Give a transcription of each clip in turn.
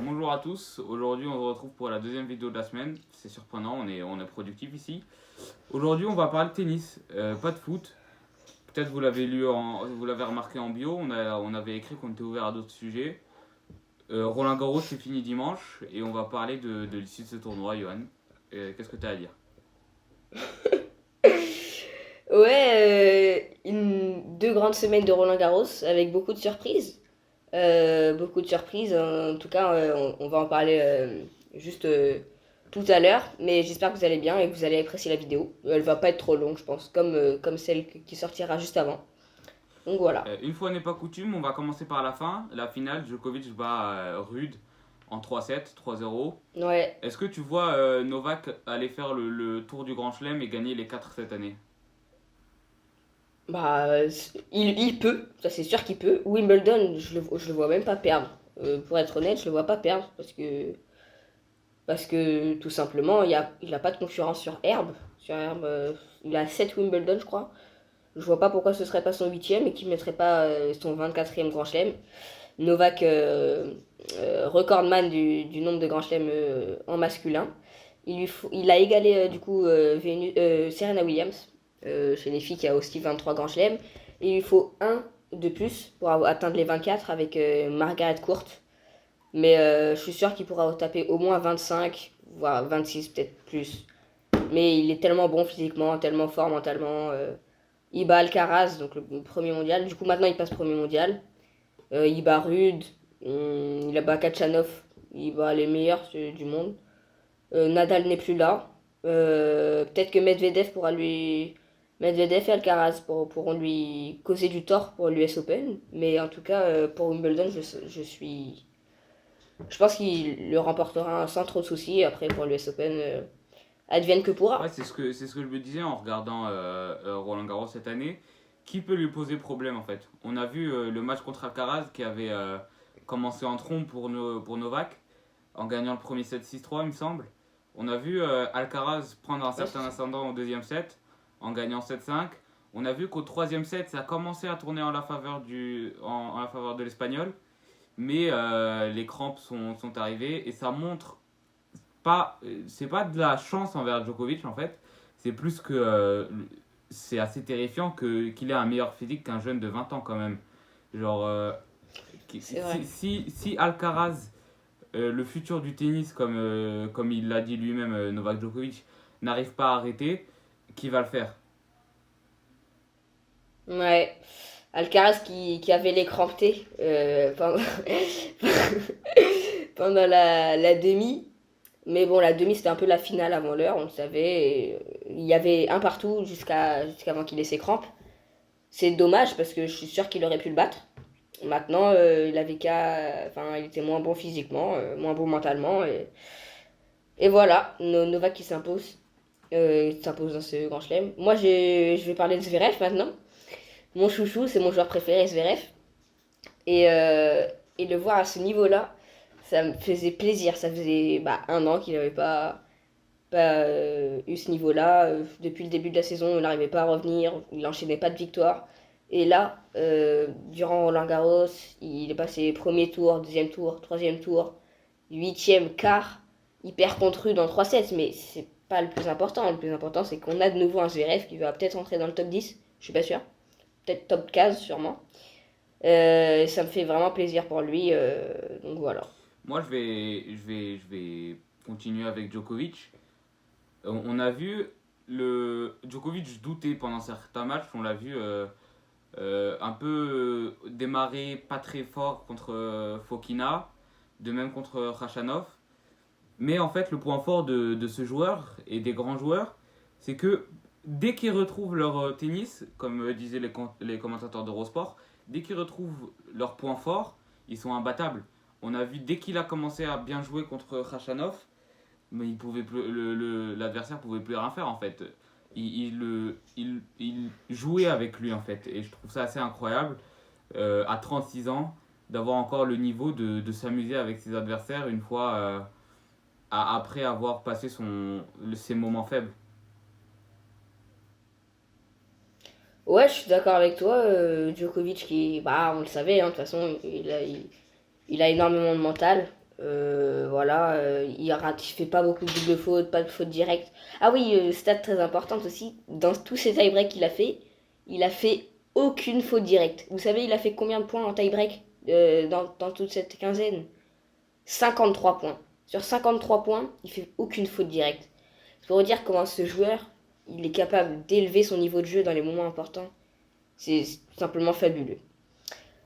Bonjour à tous, aujourd'hui on se retrouve pour la deuxième vidéo de la semaine. C'est surprenant, on est productif ici. Aujourd'hui on va parler de tennis, pas de foot. Peut-être vous l'avez remarqué en bio, on avait écrit qu'on était ouvert à d'autres sujets. Roland Garros c'est fini dimanche et on va parler de l'issue de ce tournoi, Johan. Qu'est-ce que tu as à dire? Ouais, deux grandes semaines de Roland-Garros avec beaucoup de surprises. Beaucoup de surprises. En tout cas, on va en parler juste tout à l'heure. Mais j'espère que vous allez bien et que vous allez apprécier la vidéo. Elle va pas être trop longue, je pense, comme celle qui sortira juste avant. Donc voilà. Une fois n'est pas coutume, on va commencer par la fin. La finale, Djokovic bat Rude en 3-7, 3-0. Ouais, Est-ce que tu vois Novak aller faire le tour du Grand Chelem et gagner les 4 cette année? bah, il peut, ça c'est sûr qu'il peut. Wimbledon, je le vois même pas perdre. Pour être honnête, je le vois pas perdre parce que tout simplement, il a pas de concurrence sur Herbe. Sur Herbe, il a 7 Wimbledon, je crois. Je vois pas pourquoi ce serait pas son huitième et qu'il mettrait pas son 24e Grand Chelem. Novak, recordman du nombre de Grand Chelem en masculin. Il a égalé du coup Serena Williams chez les filles qui a aussi 23 Grand Chelem. Et il lui faut un de plus pour atteindre les 24 avec Margaret Court. Mais je suis sûr qu'il pourra taper au moins 25, voire 26, peut-être plus. Mais il est tellement bon physiquement, tellement fort mentalement. Il bat Alcaraz, donc le premier mondial. Du coup, maintenant, il passe premier mondial. Il bat Rude, il a bat Kachanov, il bat les meilleurs du monde. Nadal n'est plus là. Peut-être que Medvedev pourra lui. Medvedev et Alcaraz pourront lui causer du tort pour l'US Open. Mais en tout cas, pour Wimbledon, je suis je pense qu'il le remportera sans trop de soucis. Après, pour l'US Open, advienne que Ouais, pourra. c'est ce que je me disais en regardant Roland Garros cette année. Qui peut lui poser problème en fait? On a vu le match contre Alcaraz qui avait commencé en trombe pour Novak en gagnant le premier set 6-3, il me semble. On a vu Alcaraz prendre un Ouais, c'est certain ça. ascendant au deuxième set en gagnant 7-5. On a vu qu'au troisième set, ça a commencé à tourner en la faveur de l'Espagnol. Mais les crampes sont arrivées et ça montre pas, c'est pas de la chance envers Djokovic en fait, c'est plus que c'est assez terrifiant qu'il ait un meilleur physique qu'un jeune de 20 ans quand même. Genre, C'est vrai. si Alcaraz, le futur du tennis, comme il l'a dit lui-même, Novak Djokovic, n'arrive pas à arrêter, qui va le faire? Ouais. Alcaraz qui avait les crampés pendant la demi. Mais bon, la demi, c'était un peu la finale avant l'heure, on le savait. Et, il y avait un partout jusqu'avant qu'il ait ses crampes. C'est dommage parce que je suis sûre qu'il aurait pu le battre. Maintenant, il avait qu'à. Enfin, il était moins bon physiquement, moins bon mentalement. Et voilà, Novak qui s'impose. Il s'impose dans ce grand chelem. Moi, je vais parler de Zverev maintenant. Mon chouchou, c'est mon joueur préféré, Zverev. Et, euh, et le voir à ce niveau-là, ça me faisait plaisir. Ça faisait un an qu'il n'avait pas eu ce niveau-là. Depuis le début de la saison, il n'arrivait pas à revenir. Il n'enchaînait pas de victoire. Et là, durant Roland Garros, il est passé premier tour, deuxième tour, troisième tour, huitième, quart. Il perd contre Rude dans 3 sets, mais c'est pas le plus important. Le plus important, c'est qu'on a de nouveau un Zverev qui va peut-être entrer dans le top 10. Je suis pas sûre. Peut-être top 15 sûrement. Ça me fait vraiment plaisir pour lui. Donc voilà. Moi, je vais continuer avec Djokovic. On a vu le Djokovic douter pendant certains matchs. On l'a vu un peu démarrer pas très fort contre Fokina, de même contre Khachanov. Mais en fait, le point fort de ce joueur et des grands joueurs, c'est que dès qu'ils retrouvent leur tennis, comme disaient les commentateurs d'Eurosport, dès qu'ils retrouvent leur point fort, ils sont imbattables. On a vu dès qu'il a commencé à bien jouer contre Khachanov, mais l'adversaire pouvait plus rien faire en fait. Il jouait avec lui en fait. Et je trouve ça assez incroyable à 36 ans d'avoir encore le niveau de s'amuser avec ses adversaires une fois après avoir passé ses moments faibles. Ouais, je suis d'accord avec toi. Djokovic, on le savait, hein, de toute façon, il a énormément de mental. Voilà, il fait pas beaucoup de double fautes, pas de fautes directes. Ah oui, stat très importante aussi, dans tous ces tie-breaks il a fait aucune faute directe. Vous savez, il a fait combien de points en tie-break dans toute cette quinzaine? 53 points. Sur 53 points, il fait aucune faute directe. C'est pour vous dire comment ce joueur, il est capable d'élever son niveau de jeu dans les moments importants. C'est simplement fabuleux.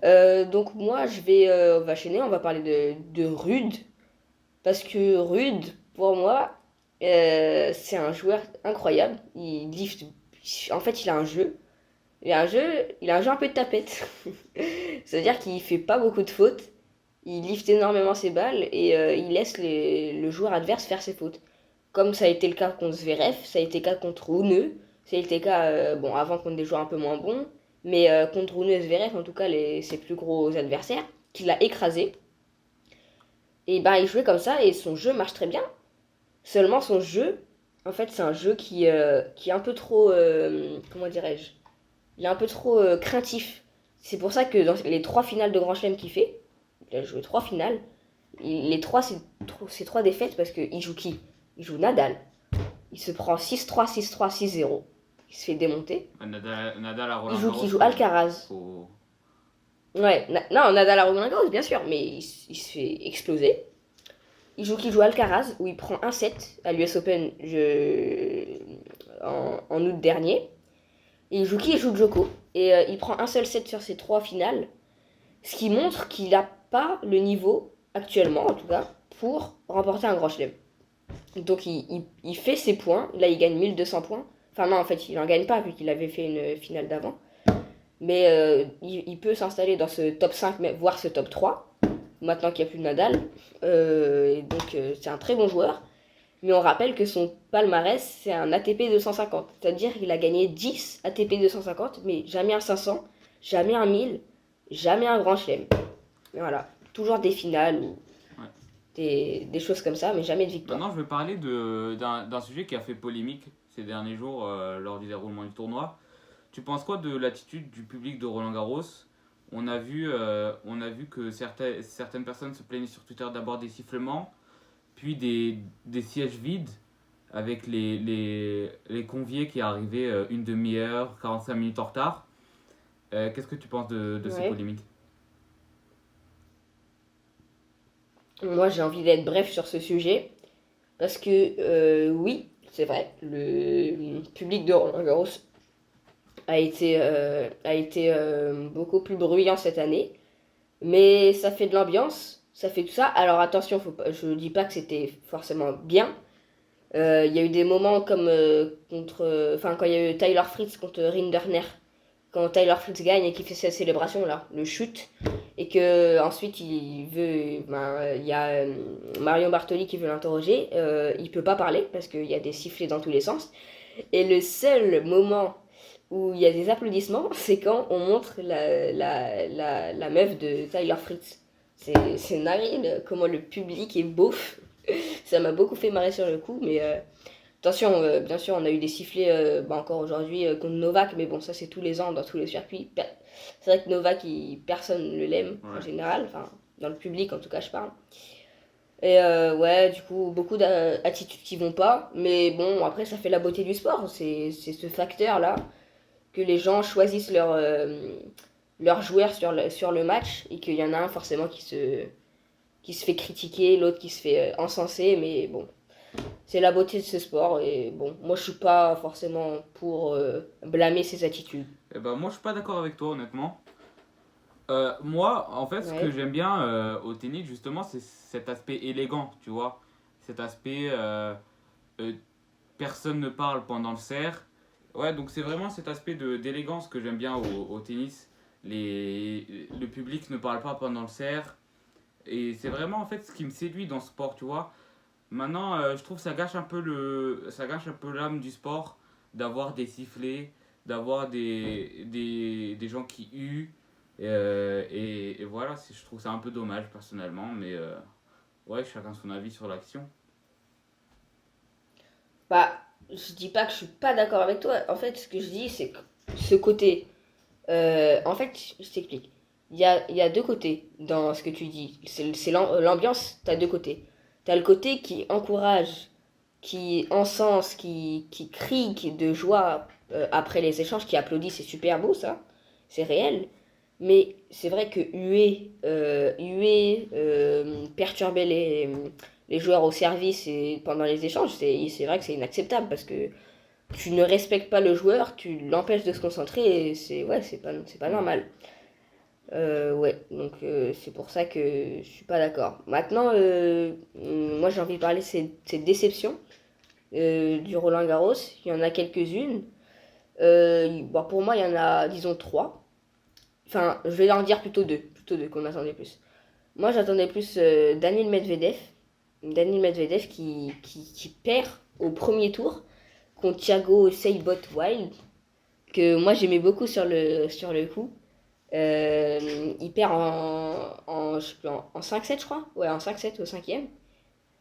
Donc moi, on va enchaîner, on va parler de Rude. Parce que Rude, pour moi, c'est un joueur incroyable. Il lift. En fait, il a un jeu. Il a un jeu un peu de tapette. C'est-à-dire qu'il fait pas beaucoup de fautes. Il lift énormément ses balles et il laisse le joueur adverse faire ses fautes. Comme ça a été le cas contre Zverev, ça a été le cas contre Rune, ça a été le cas bon, avant contre des joueurs un peu moins bons, mais contre Rune et Zverev, en tout cas ses plus gros adversaires, qu'il a écrasé. Et ben il jouait comme ça et son jeu marche très bien. Seulement son jeu, en fait, c'est un jeu qui est un peu trop, comment dirais-je, il est un peu trop craintif. C'est pour ça que dans les 3 finales de Grand Chelem qu'il fait, il a joué 3 finales, les 3, c'est 3 défaites parce qu'il joue qui? Il joue Nadal. Il se prend 6-3, 6-3, 6-0. Il se fait démonter. Nadal à Il Roland joue Garros. qui? Joue Alcaraz. Faut... Ouais, non, Nadal à Roland Garros, bien sûr, mais il se fait exploser. Il joue qui? Joue Alcaraz, où il prend un set à l'US Open en août dernier. Et il joue qui? Il joue Djoko. Et il prend un seul set sur ces 3 finales. Ce qui montre qu'il n'a pas le niveau, actuellement en tout cas, pour remporter un grand chelem. Donc il fait ses points. Là, il gagne 1200 points. Enfin non, en fait, il n'en gagne pas vu qu'il avait fait une finale d'avant. Mais il peut s'installer dans ce top 5, voire ce top 3, maintenant qu'il n'y a plus de Nadal. Et donc c'est un très bon joueur. Mais on rappelle que son palmarès, c'est un ATP 250. C'est-à-dire qu'il a gagné 10 ATP 250, mais jamais un 500, jamais un 1000, jamais un grand chelem. Voilà, toujours des finales ou Ouais. des choses comme ça, mais jamais de victoire. Maintenant, je vais parler d'un sujet qui a fait polémique ces derniers jours lors du déroulement du tournoi. Tu penses quoi de l'attitude du public de Roland Garros? On a vu que certaines personnes se plaignaient sur Twitter d'abord des sifflements, puis des sièges vides avec les conviés qui arrivaient une demi-heure, 45 minutes en retard. Qu'est-ce que tu penses de ces Ouais. polémiques? Moi, j'ai envie d'être bref sur ce sujet, parce que oui, c'est vrai, le public de Roland Garros a été beaucoup plus bruyant cette année. Mais ça fait de l'ambiance, ça fait tout ça. Alors attention, je dis pas que c'était forcément bien. Il y a eu des moments comme quand il y a eu Tyler Fritz contre Rinderknech, quand Tyler Fritz gagne et qu'il fait sa célébration là, le chute, et que ensuite il y a Marion Bartoli qui veut l'interroger, il peut pas parler parce qu'il y a des sifflets dans tous les sens. Et le seul moment où il y a des applaudissements, c'est quand on montre la meuf de Tyler Fritz. C'est narine, comment le public est beauf. Ça m'a beaucoup fait marrer sur le coup, mais attention, bien sûr, on a eu des sifflets encore aujourd'hui contre Novak, mais bon, ça c'est tous les ans dans tous les circuits. C'est vrai que Novak, personne ne l'aime en Ouais. général, enfin, dans le public en tout cas, je parle. Et ouais, du coup, beaucoup d'attitudes qui vont pas, mais bon, après, ça fait la beauté du sport, c'est ce facteur-là que les gens choisissent leur joueur sur le match et qu'il y en a un forcément qui se fait critiquer, l'autre qui se fait encenser, mais bon, c'est la beauté de ce sport et bon, moi je suis pas forcément pour blâmer ses attitudes. Eh ben, moi, je suis pas d'accord avec toi, honnêtement. Moi, en fait, ce que Ouais. j'aime bien au tennis, justement, c'est cet aspect élégant, tu vois. Cet aspect euh, personne ne parle pendant le serve. Ouais, donc c'est vraiment cet aspect d'élégance que j'aime bien au tennis. Le public ne parle pas pendant le serve. Et c'est vraiment en fait ce qui me séduit dans ce sport, tu vois. Maintenant, je trouve que ça gâche un peu l'âme du sport d'avoir des sifflets, d'avoir des gens qui huent. Et voilà, je trouve ça un peu dommage personnellement, mais ouais, chacun son avis sur l'action. Bah, je dis pas que je suis pas d'accord avec toi. En fait, ce que je dis, c'est que ce côté. En fait, je t'explique. il y a deux côtés dans ce que tu dis. C'est l'ambiance, tu as deux côtés. Tu as le côté qui encourage, qui encense, qui crie de joie après les échanges, qui applaudit, c'est super beau ça, c'est réel. Mais c'est vrai que perturber les joueurs au service et pendant les échanges, c'est vrai que c'est inacceptable parce que tu ne respectes pas le joueur, tu l'empêches de se concentrer et c'est pas normal. Ouais, donc c'est pour ça que je suis pas d'accord. Maintenant, moi j'ai envie de parler de ces déceptions du Roland Garros. Il y en a quelques-unes. Bon, pour moi, il y en a, disons, trois. Enfin, je vais en dire plutôt deux qu'on attendait plus. Moi, j'attendais plus Daniil Medvedev. Daniil Medvedev qui perd au premier tour contre Thiago Seyboth Wild, que moi j'aimais beaucoup sur le coup. Il perd je sais plus, en 5-7, je crois. Ouais, en 5-7 au cinquième.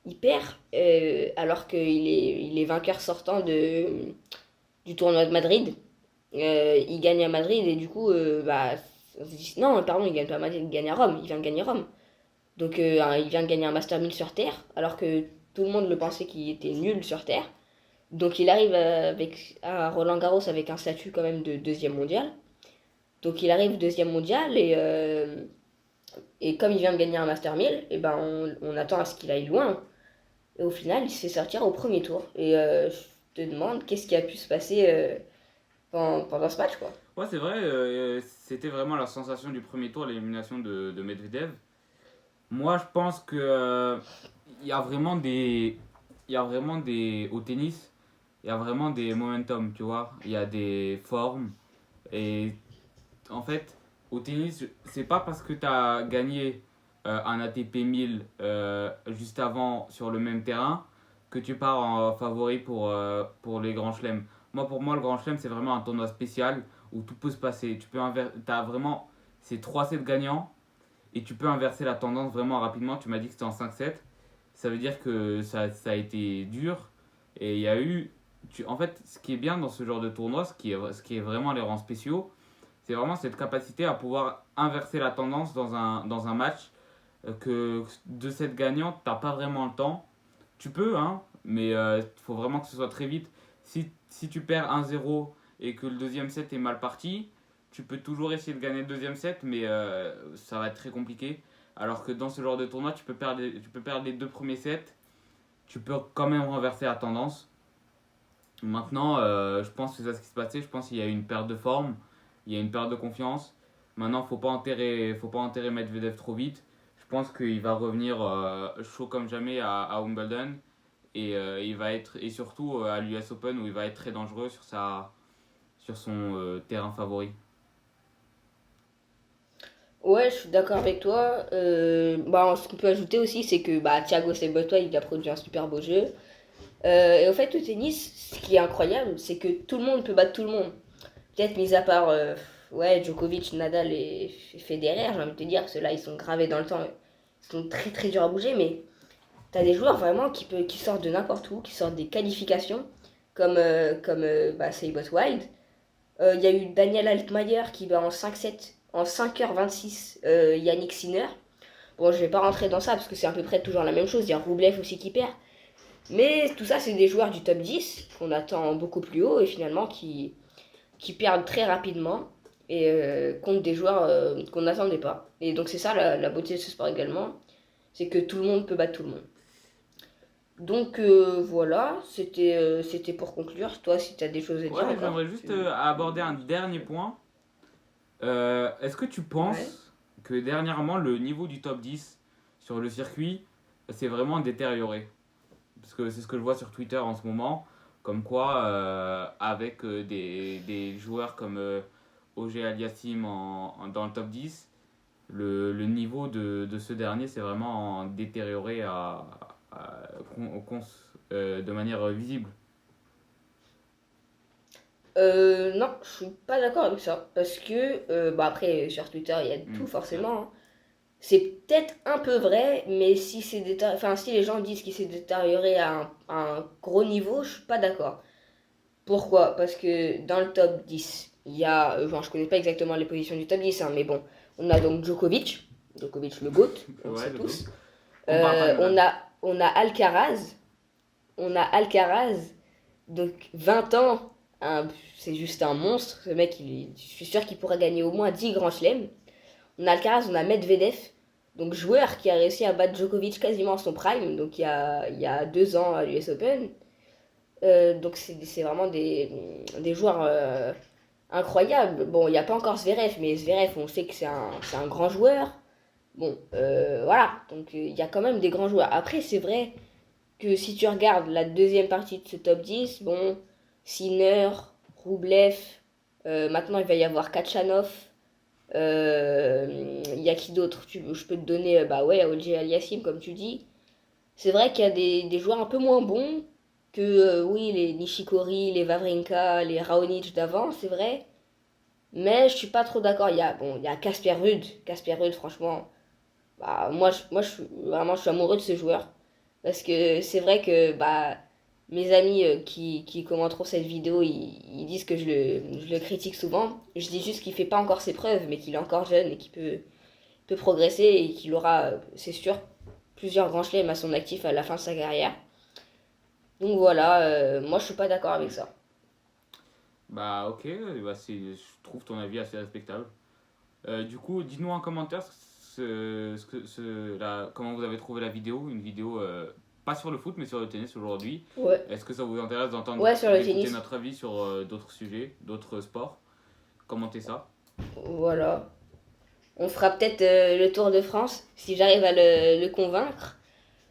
Il perd alors il est vainqueur sortant du tournoi de Madrid. Il gagne à Madrid et du coup, bah, non, pardon, il gagne pas à Madrid, il gagne à Rome. Il vient de gagner Rome. Donc, il vient de gagner un Master 1000 sur Terre alors que tout le monde le pensait qu'il était nul sur Terre. Donc, il arrive à Roland Garros avec un statut quand même de deuxième mondial. Donc il arrive deuxième mondial et comme il vient de gagner un Master 1000, et ben on attend à ce qu'il aille loin. Et au final, il se fait sortir au premier tour. Et je te demande qu'est-ce qui a pu se passer pendant ce match, quoi. Ouais, c'est vrai, c'était vraiment la sensation du premier tour, l'élimination de Medvedev. Moi, je pense que il y a vraiment des, il y a vraiment des, au tennis, il y a vraiment des momentum, tu vois. Il y a des formes et en fait, au tennis, c'est pas parce que tu as gagné un ATP 1000 juste avant sur le même terrain que tu pars en favori pour les grands chelems. Pour moi, le grand chelem, c'est vraiment un tournoi spécial où tout peut se passer. T'as vraiment ces 3 sets gagnants et tu peux inverser la tendance vraiment rapidement. Tu m'as dit que c'était en 5-7. Ça veut dire que ça a été dur et il y a eu. En fait, ce qui est bien dans ce genre de tournoi, ce qui est vraiment les rangs spéciaux, c'est vraiment cette capacité à pouvoir inverser la tendance dans un match que de cette gagnante, t'as pas vraiment le temps. Tu peux, hein, mais il faut vraiment que ce soit très vite. Si tu perds 1-0 et que le deuxième set est mal parti, tu peux toujours essayer de gagner le deuxième set, mais ça va être très compliqué. Alors que dans ce genre de tournoi, tu peux perdre les deux premiers sets, tu peux quand même renverser la tendance. Maintenant, je pense que c'est ça ce qui s'est passé. Je pense qu'il y a eu une perte de forme, il y a une perte de confiance. Maintenant, faut pas enterrer Medvedev trop vite. Je pense qu'il va revenir chaud comme jamais à Wimbledon et il va être et surtout à l'US Open où il va être très dangereux sur son terrain favori. Ouais, je suis d'accord avec toi. Bah, ce qu'on peut ajouter aussi, c'est que bah, Thiago Seyboth, il a produit un super beau jeu. Et au fait, au tennis, ce qui est incroyable, c'est que tout le monde peut battre tout le monde. Peut-être mis à part ouais, Djokovic, Nadal et Federer, j'ai envie de te dire, ceux-là, ils sont gravés dans le temps. Ils sont très très durs à bouger, mais t'as des joueurs vraiment qui sortent de n'importe où, qui sortent des qualifications, comme bah, Seyboth Wild. Il y a eu Daniel Altmaier qui bat en 5-7, en 5h26, Yannick Sinner. Bon, je vais pas rentrer dans ça parce que c'est à peu près toujours la même chose. Il y a Roublev aussi qui perd. Mais tout ça, c'est des joueurs du top 10 qu'on attend beaucoup plus haut et finalement qui perdent très rapidement et contre des joueurs qu'on n'attendait pas. Et donc c'est ça la beauté de ce sport également, c'est que tout le monde peut battre tout le monde. Donc voilà, c'était pour conclure. Toi, si tu as des choses à Ouais, dire encore. j'aimerais juste aborder un dernier point. Est-ce que tu Ouais. penses que dernièrement le niveau du top 10 sur le circuit s'est vraiment détérioré? Parce que c'est ce que je vois sur Twitter en ce moment, comme quoi avec des joueurs comme OG Aliassim dans le top 10, le niveau de ce dernier s'est vraiment détérioré de manière visible. Non, je suis pas d'accord avec ça. Parce que, bah après, sur Twitter, il y a de tout Hmm. forcément, hein. C'est peut-être un peu vrai, mais enfin, si les gens disent qu'il s'est détérioré à un gros niveau, je suis pas d'accord. Pourquoi? Parce que dans le top 10, il y a, bon, je connais pas exactement les positions du top 10, hein, mais bon, On a donc Djokovic, Djokovic le GOAT, on le Ouais, sait le tous. GOAT. On parle pas de Nadal. On a Alcaraz, donc 20 ans, c'est juste un monstre. Ce mec, je suis sûr qu'il pourrait gagner au moins 10 grands chelems. On a Alcaraz, on a Medvedev, donc joueur qui a réussi à battre Djokovic quasiment à son prime, donc il y a 2 ans à l'US Open. Donc c'est vraiment des joueurs incroyables. Bon, il n'y a pas encore Zverev, mais Zverev, on sait que c'est un grand joueur. Bon, voilà, donc il y a quand même des grands joueurs. Après, c'est vrai que si tu regardes la deuxième partie de ce top 10, bon, Sinner, Rublev, maintenant il va y avoir Kachanov, il y a qui d'autre? Je peux te donner, bah ouais, OJ Aliassim, comme tu dis. C'est vrai qu'il y a des joueurs un peu moins bons que, oui, les Nishikori, les Wawrinka, les Raonic d'avant, c'est vrai. Mais je suis pas trop d'accord. Il y a Casper Ruud. Casper Ruud, franchement, bah, je suis amoureux de ce joueur. Parce que c'est vrai que bah, mes amis qui commenteront cette vidéo, ils disent que je le critique souvent. Je dis juste qu'il fait pas encore ses preuves, mais qu'il est encore jeune et qu'il peut progresser et qu'il aura, c'est sûr, plusieurs grands chelems à son actif à la fin de sa carrière. Donc voilà, moi je suis pas d'accord avec ça. Bah ok, bah, je trouve ton avis assez respectable. Du coup, dites-nous en commentaire comment vous avez trouvé la vidéo. Une vidéo pas sur le foot mais sur le tennis aujourd'hui. Ouais, Est-ce que ça vous intéresse ouais, sur le d'écouter tennis. notre avis sur d'autres sujets, d'autres sports? Commentez ça. Voilà. On fera peut-être le Tour de France si j'arrive à le convaincre.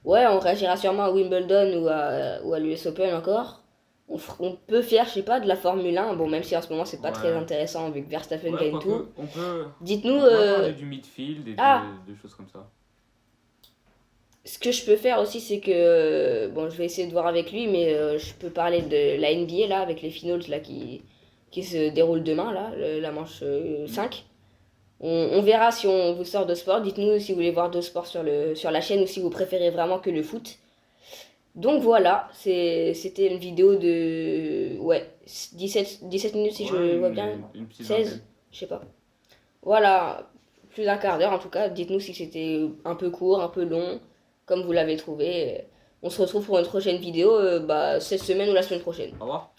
Ouais, on réagira sûrement à Wimbledon ou à l'US Open encore. On peut faire, je sais pas, de la Formule 1. Bon, même si en ce moment c'est pas très Ouais, intéressant vu que Verstappen ouais, gagne tout. quoique, Dites-nous, on pourrait parler du midfield et ah, de choses comme ça. ce que je peux faire aussi, c'est que, bon, je vais essayer de voir avec lui, mais je peux parler de la NBA là, avec les finals là qui se déroulent demain là, la manche Hmm. 5. On verra si on vous sort de sport. Dites-nous si vous voulez voir d'autres sports sur la chaîne ou si vous préférez vraiment que le foot. Donc voilà, c'était une vidéo de, ouais, 17 minutes si Ouais, je vois bien, une petite 16, vingtaine. je sais pas. Voilà, plus d'un quart d'heure en tout cas. Dites-nous si c'était un peu court, un peu long, comme vous l'avez trouvé. On se retrouve pour une prochaine vidéo, bah, cette semaine ou la semaine prochaine. Au revoir.